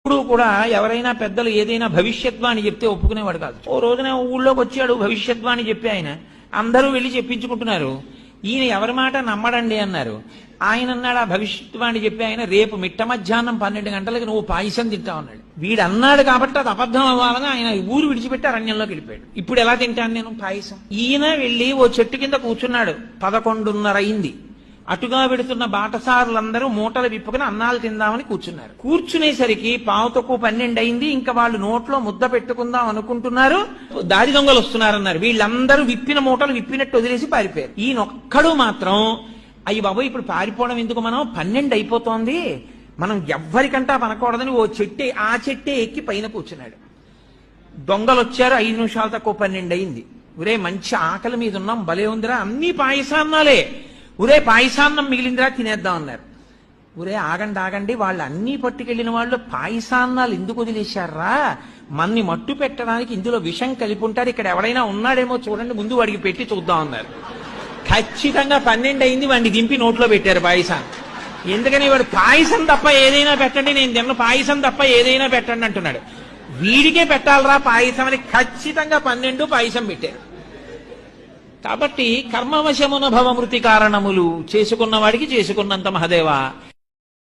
ఇప్పుడు కూడా ఎవరైనా పెద్దలు ఏదైనా భవిష్యద్వాణి చెప్తే ఒప్పుకునేవాడు కాదు. ఓ రోజున ఊళ్ళోకి వచ్చాడు భవిష్యద్వాణి చెప్పి ఆయన. అందరూ వెళ్ళి చెప్పించుకుంటున్నారు. ఈయన ఎవరి మాట నమ్మడండి అన్నారు. ఆయన అన్నాడు, ఆ భవిష్యద్వాణి చెప్పి ఆయన, రేపు మిట్ట మధ్యాహ్నం 12 గంటలకి నువ్వు పాయసం తింటావు అన్నాడు. వీడు అన్నాడు కాబట్టి అది అబద్ధం అవ్వాలని ఆయన ఊరు విడిచిపెట్టి అరణ్యంలోకి వెళ్ళిపోయాడు. ఇప్పుడు ఎలా తింటాను నేను పాయసం? ఈయన వెళ్ళి ఓ చెట్టు కింద కూర్చున్నాడు. 11:30 అయింది. అటుగా వెడుతున్న బాటసారులందరూ మూటలు విప్పుకుని అన్నాలు తిందామని కూర్చున్నారు. కూర్చునేసరికి 11:12 అయింది. ఇంకా వాళ్ళు నోట్లో ముద్ద పెట్టుకుందాం అనుకుంటున్నారు. దారి దొంగలు వస్తున్నారన్నారు. వీళ్ళందరూ విప్పిన మూటలు విప్పినట్టు వదిలేసి పారిపోయారు. ఈయనొక్కడు మాత్రం, అయ్యి బాబు ఇప్పుడు పారిపోవడం ఎందుకు, మనం 12 అయిపోతోంది, మనం ఎవ్వరికంటా పనకూడదని ఓ చెట్టే, ఆ చెట్టే ఎక్కి పైన కూర్చున్నాడు. దొంగలు వచ్చారు. 5 నిమిషాలు తక్కువ 12 అయింది. ఒరే మంచి ఆకలి మీద ఉన్నాం, భలే ఉందిరా, అన్ని పాయసాన్నాలే, ఒరే పాయసాన్నం మిగిలిందిరా తినేద్దాం అన్నారు. ఒరే ఆగండి ఆగండి, వాళ్ళు అన్నీ పట్టుకెళ్లిన వాళ్ళు పాయసాన్నాలు ఎందుకు వదిలేశారా? మన్ని మట్టు పెట్టడానికి ఇందులో విషం కలిపి ఉంటారు, ఇక్కడ ఎవడైనా ఉన్నాడేమో చూడండి, ముందు వాడికి పెట్టి చూద్దాం అన్నారు. ఖచ్చితంగా 12 అయింది. వాడిని దింపి నోట్లో పెట్టారు పాయసాన్ని. ఎందుకని వాడు పాయసం తప్ప ఏదైనా పెట్టండి, నేను తిన్న పాయసం తప్ప ఏదైనా పెట్టండి అంటున్నాడు. వీడికే పెట్టాలరా పాయసం అని ఖచ్చితంగా 12 పాయసం పెట్టారు. కాబట్టి కర్మవశమున భవమృతి కారణములు చేసుకున్న వాడికి చేసుకున్నంత మహదేవా.